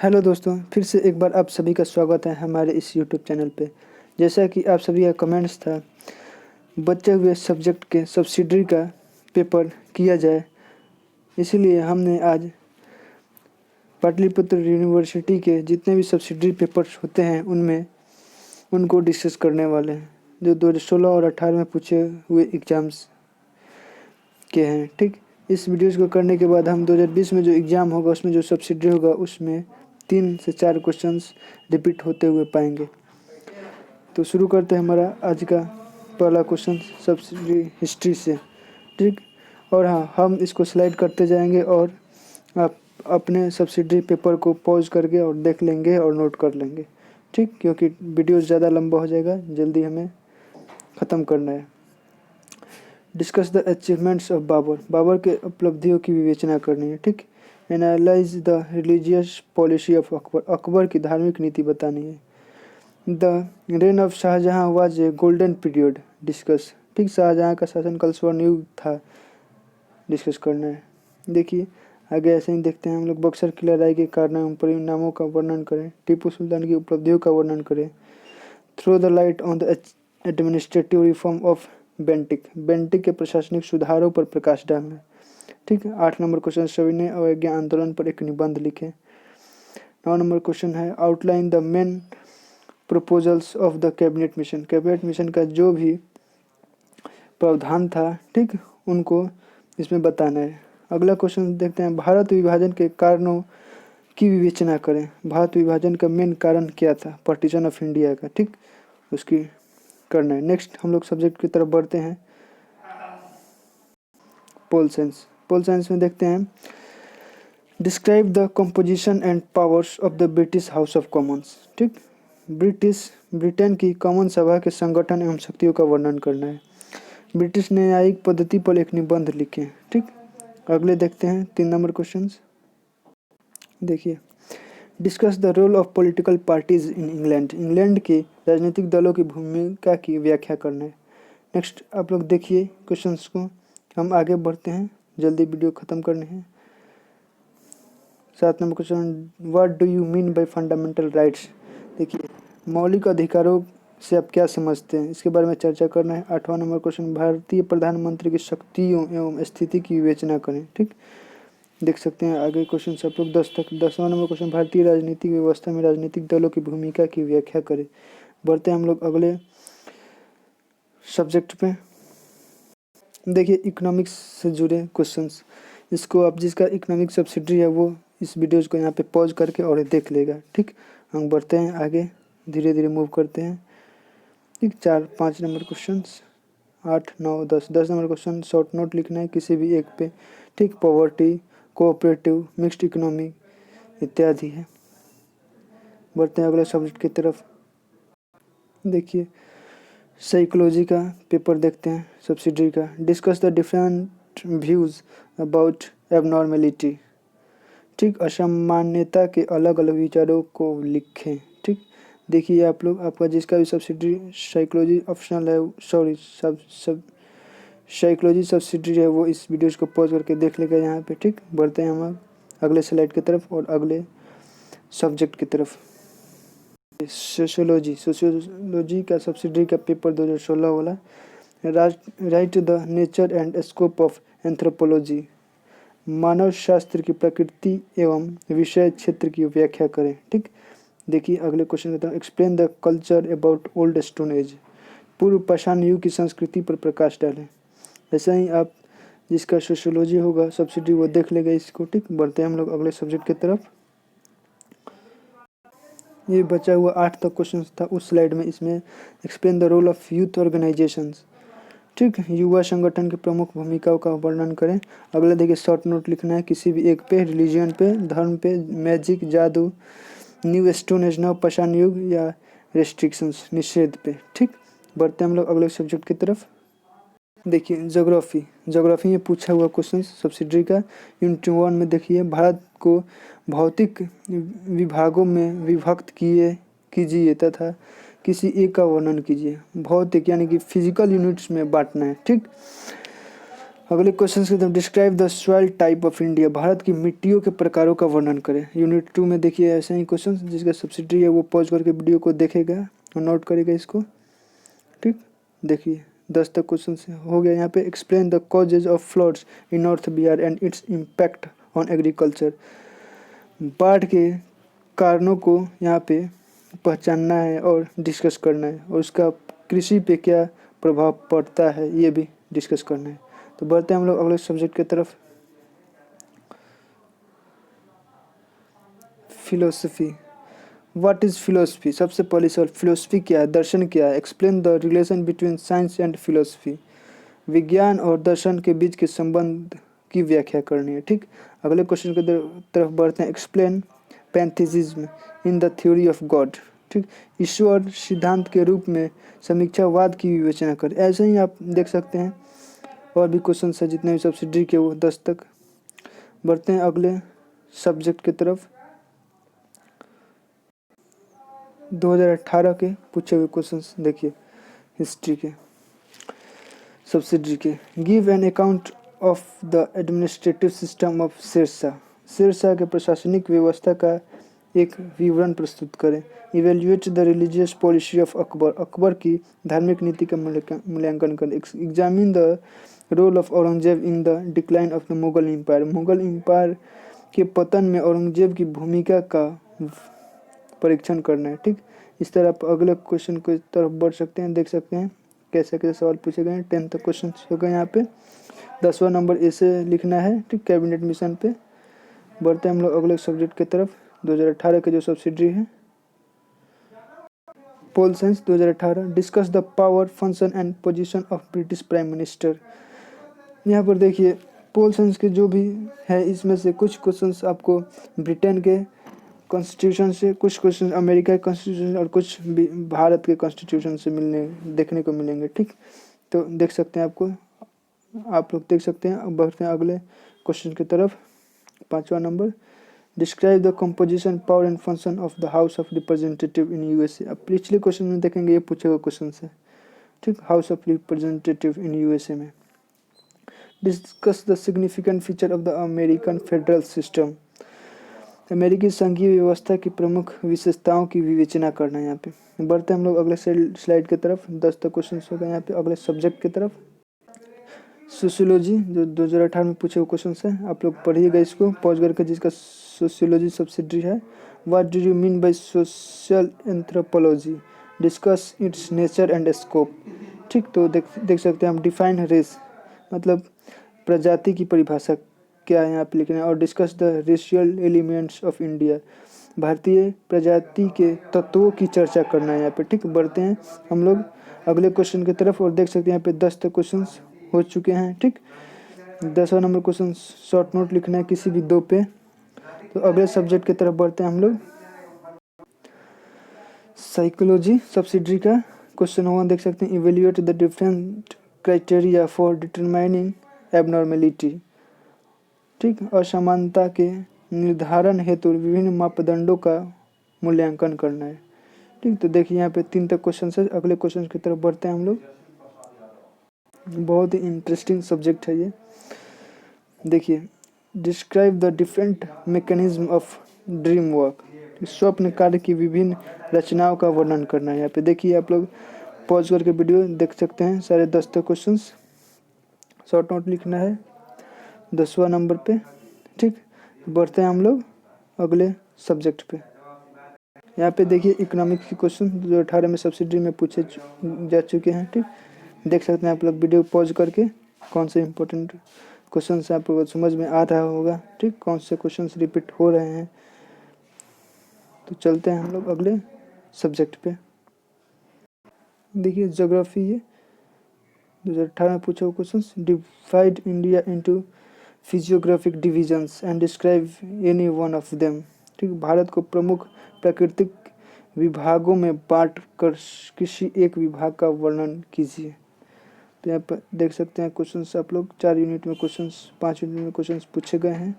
Hello दोस्तों, फिर से एक बार आप सभी का स्वागत है हमारे इस यूट्यूब चैनल पे। जैसा कि आप सभी का कमेंट्स था, बचे हुए सब्जेक्ट के सब्सिडरी का पेपर किया जाए, इसीलिए हमने आज पाटलिपुत्र यूनिवर्सिटी के जितने भी सब्सिडरी पेपर्स होते हैं उनमें उनको डिस्कस करने वाले हैं, जो 2016 और 18 में पूछे हुए एग्ज़ाम्स के हैं। ठीक, इस वीडियोज़ को करने के बाद हम 2020 में जो एग्ज़ाम होगा उसमें जो सब्सिडरी होगा उसमें 3 से 4 क्वेश्चंस रिपीट होते हुए पाएंगे। तो शुरू करते हैं हमारा आज का पहला क्वेश्चन सब्सिडरी हिस्ट्री से। ठीक, और हाँ, हम इसको स्लाइड करते जाएंगे और आप अपने सब्सिडरी पेपर को पॉज करके और देख लेंगे और नोट कर लेंगे। ठीक, क्योंकि वीडियो ज़्यादा लंबा हो जाएगा, जल्दी हमें ख़त्म करना है। Discuss the achievements of Babur, Babur के उपलब्धियों की विवेचना करनी है। ठीक, analyse the religious policy of Akbar, Akbar की धार्मिक नीति बतानी है। The reign of Shah Jahan was a golden period, discuss. ठीक, शाहजहाँ का शासनकाल स्वर्ण युग था, डिस्कस करना है। देखिए आगे ऐसे ही देखते हैं हम लोग। बक्सर की लड़ाई के कारणों एवं परिणामों का वर्णन करें। टीपू सुल्तान की उपलब्धियों का वर्णन करें। Throw the light on the administrative reform of Bentinck, Bentinck के प्रशासनिक सुधारों पर प्रकाश डालना। ठीक है, 8 नंबर क्वेश्चन, सविनय अवज्ञा आंदोलन पर एक निबंध लिखें। 9 नंबर क्वेश्चन है outline the main proposals of the cabinet mission, cabinet mission का जो भी प्रावधान था, ठीक, उनको इसमें बताना है। अगला क्वेश्चन देखते हैं, भारत विभाजन के कारणों की विवेचना करें। भारत विभाजन का मेन कारण क्या था, पार्टीशन ऑफ इंडिया का। ठीक, उसकी करना है। नेक्स्ट हम लोग सब्जेक्ट की तरफ बढ़ते हैं, पोल साइंस। पोल साइंस में देखते हैं describe the composition and powers of the British house of Commons. ठीक, ब्रिटेन की कॉमन सभा के संगठन एवं शक्तियों का वर्णन करना है। ब्रिटिश न्यायिक पद्धति पर एक निबंध लिखें। ठीक, अगले देखते हैं 3 नंबर क्वेश्चन। देखिए, discuss the role of political parties in England, England के राजनीतिक दलों की भूमिका की व्याख्या करना है। नेक्स्ट आप लोग देखिए क्वेश्चंस को, हम आगे बढ़ते हैं, जल्दी वीडियो ख़त्म करने हैं। 7 number question, what do you mean by fundamental rights. देखिए, मौलिक अधिकारों से आप क्या समझते हैं, इसके बारे में चर्चा करना है। 8वां नंबर क्वेश्चन, भारतीय प्रधानमंत्री की शक्तियों एवं स्थिति की विवेचना करें। ठीक, देख सकते हैं आगे क्वेश्चन सब लोग 10 तक। 10वां नंबर क्वेश्चन, भारतीय राजनीतिक व्यवस्था में राजनीतिक दलों की भूमिका की व्याख्या करें। बढ़ते हैं हम लोग अगले सब्जेक्ट पे। देखिए, इकोनॉमिक्स से जुड़े क्वेश्चंस, इसको आप जिसका इकोनॉमिक सब्सिडरी है वो इस वीडियोज़ को यहाँ पे पॉज करके और देख लेगा। ठीक, हम बढ़ते हैं आगे, धीरे धीरे मूव करते हैं। ठीक, 4-5 number question, 8, 9, 10। 10 number question, short note लिखना है किसी भी एक पे। ठीक, पॉवर्टी, कोऑपरेटिव, मिक्स्ड इकोनॉमी इत्यादि है। बढ़ते हैं अगले सब्जेक्ट की तरफ। देखिए, साइकोलॉजी का पेपर देखते हैं सब्सिडरी का। Discuss the different views about abnormality. ठीक, असामान्यता के अलग अलग विचारों को लिखें। ठीक, देखिए आप लोग, आपका जिसका भी सब्सिडरी साइकोलॉजी ऑप्शनल है, सॉरी सब साइकोलॉजी सब्सिडरी है, वो इस वीडियोज़ को पॉज करके देख लेगा यहाँ पे। ठीक, बढ़ते हैं हम अगले स्लाइड की तरफ और अगले सब्जेक्ट की तरफ। सोशियोलॉजी, सोशियोलॉजी का सब्सिडरी का पेपर 2016 वाला। Write the nature and scope of anthropology, मानव शास्त्र की प्रकृति एवं विषय क्षेत्र की व्याख्या करें। ठीक, देखिए अगले क्वेश्चन बताओ, explain the culture about old stone age, पूर्व पाषाण युग की संस्कृति पर प्रकाश डालें। ऐसा ही आप जिसका सोशियोलॉजी होगा सब्सिडी वो देख लेगा इसको। ठीक, बढ़ते हैं हम लोग अगले सब्जेक्ट की तरफ। ये बचा हुआ 8 तक क्वेश्चन था उस स्लाइड में, इसमें explain the role of youth organisations. ठीक, युवा संगठन की प्रमुख भूमिकाओं का वर्णन करें। अगला देखिए, शॉर्ट नोट लिखना है किसी भी एक पे, रिलीजन पे, धर्म पे, मैजिक, जादू, न्यू स्टोन एज, नव पाषाण युग या रेस्ट्रिक्शंस, निषेध पे। ठीक, बढ़ते हैं हम लोग अगले सब्जेक्ट की तरफ। देखिए, ज्योग्राफी, ज्योग्राफी में पूछा हुआ क्वेश्चन सब्सिडरी का। यूनिट 1 में देखिए, भारत को भौतिक विभागों में विभक्त कीजिए तथा किसी एक का वर्णन कीजिए। भौतिक यानी कि फिजिकल यूनिट्स में बांटना है। ठीक, अगले क्वेश्चन की तरफ, describe the soil type of India, Bharat की मिट्टियों के प्रकारों का वर्णन करें। यूनिट 2 में देखिए ऐसे ही क्वेश्चन, जिसका सब्सिडी है वो पॉज करके वीडियो को देखेगा और नोट करेगा इसको। ठीक, देखिए 10 तक क्वेश्चन हो गया। यहाँ पे explain the causes of floods in north Bihar and its impact on agriculture, बाढ़ के कारणों को यहाँ पे पहचानना है और डिस्कस करना है, और उसका कृषि पे क्या प्रभाव पड़ता है ये भी डिस्कस करना है। तो बढ़ते हैं हम लोग अगले सब्जेक्ट की तरफ, फिलोसफी। व्हाट इज़ फिलोसफी, सबसे पहले सवाल फिलोसफी क्या है, दर्शन क्या है। Explain the relation between science and philosophy, विज्ञान और दर्शन के बीच के संबंध की व्याख्या करनी है। ठीक, अगले क्वेश्चन की तरफ बढ़ते हैं। Explain pantheism in the theory of God. ठीक, ईश्वर सिद्धांत के रूप में समीक्षावाद की विवेचना कर। ऐसे ही आप देख सकते हैं और भी क्वेश्चन है जितने भी सब्सिडी के वो 10 तक। बढ़ते हैं अगले सब्जेक्ट की तरफ, 2018 के पूछे हुए क्वेश्चंस देखिए, हिस्ट्री के सब्सिडी के। Give an account of the administrative system of Sher Shah, Sher Shah के प्रशासनिक व्यवस्था का एक विवरण प्रस्तुत करें। Evaluate the religious policy of Akbar, Akbar की धार्मिक नीति का मूल्यांकन करें। Examine the role of Aurangzeb in the decline of the Mughal empire, Mughal empire के पतन में औरंगजेब की भूमिका का परीक्षण करना है। ठीक, इस तरह आप अगले क्वेश्चन की तरफ बढ़ सकते हैं, देख सकते हैं कैसे कैसे सवाल पूछे गए हैं। 10 तक क्वेश्चन हो गए यहाँ पे, 10वां नंबर ऐसे लिखना है। ठीक, कैबिनेट मिशन पे। बढ़ते हैं हम लोग अगले सब्जेक्ट की तरफ, 2018 के जो सब्सिडी है, pol science 2018। Discuss the power function and position of British prime minister. यहाँ पर देखिए पोल साइंस के जो भी है इसमें से कुछ क्वेश्चंस आपको ब्रिटेन के कॉन्स्टिट्यूशन से, कुछ क्वेश्चन अमेरिका के कॉन्स्टिट्यूशन और कुछ भारत के कॉन्स्टिट्यूशन से देखने को मिलेंगे। ठीक, तो देख सकते हैं आप लोग देख सकते हैं। अब बढ़ते हैं अगले क्वेश्चन की तरफ, 5वां number. Describe the composition power and function of the House of Representative in USA. अब पिछले क्वेश्चन में देखेंगे ये पूछे हुए क्वेश्चन है। ठीक, House of Representative in USA में। Discuss the significant feature of the American federal system, अमेरिकी संघीय व्यवस्था की प्रमुख विशेषताओं की विवेचना करना है यहाँ पे। बढ़ते हैं हम लोग अगले स्लाइड की तरफ, 10 तक क्वेश्चन हो गए यहाँ पे। अगले सब्जेक्ट की तरफ, सोशियोलॉजी, जो 2018 में पूछे हुए क्वेश्चन है, आप लोग पढ़िएगा इसको पॉज करके, जिसका सोशियोलॉजी सब्सिडी है। What do you mean by social anthropology, discuss it's nature and scope. ठीक, तो देख सकते हैं हम, डिफाइन रेस मतलब प्रजाति की परिभाषा क्या है यहाँ पे लिखना है, और discuss the racial elements of India, भारतीय प्रजाति के तत्वों की चर्चा करना है यहाँ पे। ठीक, बढ़ते हैं हम लोग अगले क्वेश्चन की तरफ, और देख सकते हैं यहाँ पे 10 तक क्वेश्चन हो चुके हैं। ठीक, 10वां नंबर क्वेश्चन शॉर्ट नोट लिखना है किसी भी 2 पे। तो अगले सब्जेक्ट की तरफ बढ़ते हैं हम लोग, साइकोलॉजी सब्सिडी का क्वेश्चन 1 देख सकते हैं। Evaluate the different criteria for determining abnormality. ठीक, असमानता के निर्धारण हेतु विभिन्न मापदंडों का मूल्यांकन करना है। ठीक, तो देखिए यहाँ पे 3 तक क्वेश्चन है। अगले क्वेश्चन की तरफ बढ़ते हैं हम लोग, बहुत ही इंटरेस्टिंग सब्जेक्ट है ये। देखिए, describe the different mechanism of dream work, स्वप्न कार्य की विभिन्न रचनाओं का वर्णन करना है यहाँ पे। देखिए आप लोग पॉज करके वीडियो देख सकते हैं, सारे 10 तक क्वेश्चन शॉर्ट नोट लिखना है 10वां नंबर पे। ठीक, बढ़ते हैं हम लोग अगले सब्जेक्ट पे। यहाँ पे देखिए इकोनॉमिक्स के क्वेश्चन जो 18 में सब्सिडी में पूछे जा चुके हैं। ठीक, देख सकते हैं आप लोग वीडियो पॉज करके, कौन से इंपॉर्टेंट क्वेश्चन से आपको समझ में आ रहा होगा। ठीक, कौन से क्वेश्चन रिपीट हो रहे हैं। तो चलते हैं हम लोग अगले सब्जेक्ट पे। देखिए ज्योग्राफी, ये 2018 में पूछा हुआ question. Divide India into physiographic divisions and describe any one of them. ठीक, भारत को प्रमुख प्राकृतिक विभागों में बांट कर किसी एक विभाग का वर्णन कीजिए। तो यहाँ पर देख सकते हैं क्वेश्चंस आप लोग 4 यूनिट में क्वेश्चंस, 5 यूनिट में क्वेश्चंस पूछे गए हैं।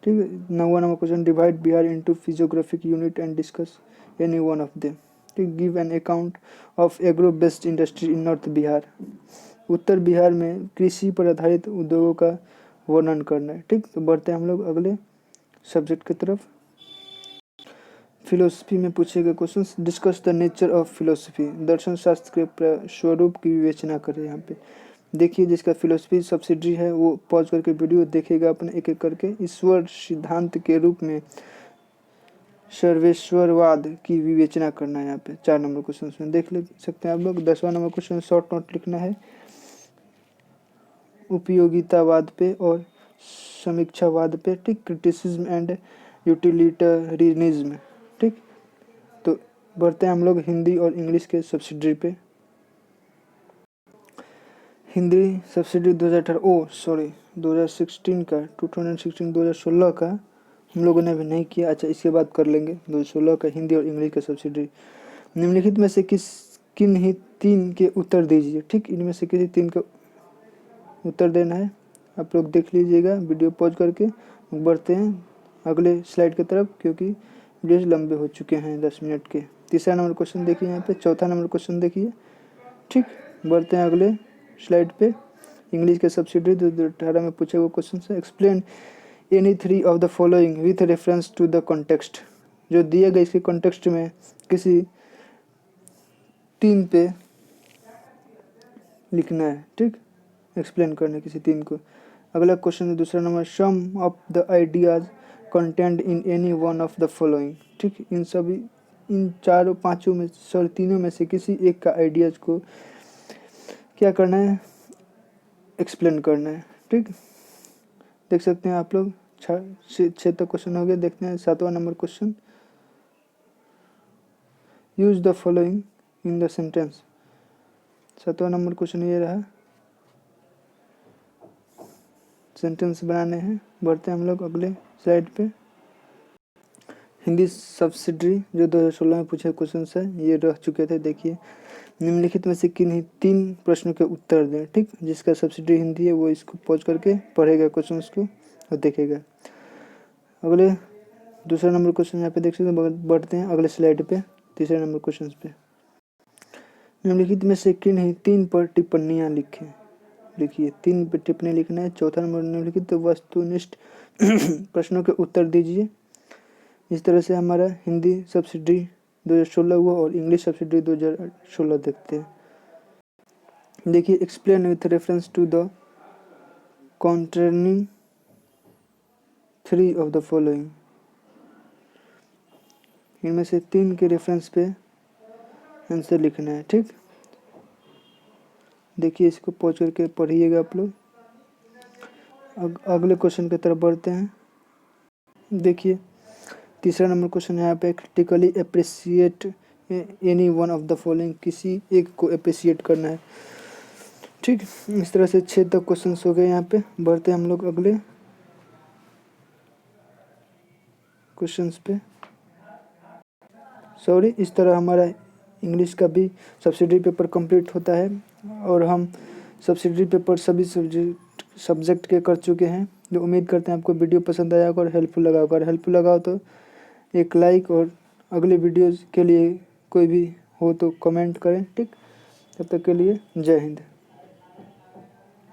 ठीक है, 9वां number question, divide Bihar into physiographic unit and discuss any one of them. ठीक, give an account of agro based industry in north Bihar. उत्तर बिहार में कृषि पर आधारित उद्योगों का वर्णन करना है। ठीक, तो बढ़ते हैं हम लोग अगले सब्जेक्ट की तरफ। फिलोसफी में पूछे गए question, discuss the nature of philosophy, दर्शन शास्त्र के स्वरूप की विवेचना करें। यहाँ पे देखिए, जिसका फिलोसफी सब्सिडरी है वो पॉज करके वीडियो देखेगा अपने एक एक करके। ईश्वर सिद्धांत के रूप में सर्वेश्वरवाद की विवेचना करना है। यहाँ पे 4 नंबर क्वेश्चन में देख ले सकते हैं आप लोग। 10वां नंबर क्वेश्चन शॉर्ट नोट लिखना है उपयोगितावाद पे और समीक्षावाद पे। ठीक, क्रिटिसिज्म एंड यूटिलिटरियनिज्म। ठीक, तो बढ़ते हैं हम लोग हिंदी और इंग्लिश के सब्सिडरी पे। हिंदी सब्सिडी 2016 का 2016 का हम लोगों ने अभी नहीं किया। अच्छा, इसके बाद कर लेंगे। 2016 का हिंदी और इंग्लिश का सब्सिडी। निम्नलिखित में से किन ही 3 के उत्तर दीजिए। ठीक, इनमें से किसी 3 का उत्तर देना है। आप लोग देख लीजिएगा वीडियो पॉज करके। बढ़ते हैं अगले स्लाइड की तरफ, क्योंकि वीडियोज लंबे हो चुके हैं 10 मिनट के। 3रा नंबर क्वेश्चन देखिए यहाँ पे। 4था नंबर क्वेश्चन देखिए। ठीक, बढ़ते हैं अगले स्लाइड पे। इंग्लिश के सब्सिडी 2018 में पूछे हुए क्वेश्चन है। Explain any 3 of the following with reference to the context. जो दिए गए इसके कॉन्टेक्स्ट में किसी 3 पे लिखना है। ठीक, एक्सप्लेन करना किसी 3 को। अगला क्वेश्चन है 2रा number, some of the ideas content in any one of the following. ठीक, इन 4 5 में 3 में से किसी एक का आइडियाज को क्या करना है, एक्सप्लेन करना है। ठीक, देख सकते हैं आप लोग 6 तक क्वेश्चन हो गए। देखते हैं 7वां number question, use the following in the sentence. 7वां नंबर क्वेश्चन ये रहा, सेंटेंस बनाने हैं। बढ़ते हैं हम लोग अगले स्लाइड पे। हिंदी सब्सिडरी जो 2016 में पूछे क्वेश्चन है ये रह चुके थे। देखिए, निम्नलिखित में से किन्हीं 3 प्रश्नों के उत्तर दें। ठीक, जिसका सब्सिडरी हिंदी है वो इसको पॉज करके पढ़ेगा क्वेश्चन को और देखेगा। अगले 2रा नंबर क्वेश्चन यहाँ पे देख सकते हैं। बढ़ते हैं अगले स्लाइड पे 3रे नंबर क्वेश्चन पे। निम्नलिखित में से किन्हीं 3 पर टिप्पणियाँ लिखें। लिखिए, 3 पर टिप्पणी लिखना है। 4था नंबर, निम्नलिखित वस्तुनिष्ठ प्रश्नों के उत्तर दीजिए। इस तरह से हमारा हिंदी सब्सिडी 2016 हुआ और इंग्लिश सब्सिडी 2016 देखते हैं। देखिए, explain with reference to the containing 3 of the following. इनमें से 3 के रेफरेंस पे आंसर लिखना है। ठीक, देखिए इसको पॉज करके पढ़िएगा आप लोग। अगले क्वेश्चन की तरफ बढ़ते हैं। देखिए, 3रा नंबर क्वेश्चन यहाँ पे, critically appreciate any one of the following. किसी एक को अप्रिशिएट करना है। ठीक, इस तरह से 6 तक क्वेश्चन हो गए यहाँ पे। बढ़ते हैं हम लोग अगले क्वेश्चंस पे। सॉरी, इस तरह हमारा इंग्लिश का भी सब्सिडरी पेपर कंप्लीट होता है और हम सब्सिडरी पेपर सभी सब्जेक्ट के कर चुके हैं। जो उम्मीद करते हैं आपको वीडियो पसंद आया होगा और हेल्पफुल लगा होगा। हेल्पफुल लगा हो तो एक लाइक, और अगले वीडियोज़ के लिए कोई भी हो तो कमेंट करें। ठीक, तब तक के लिए जय हिंद।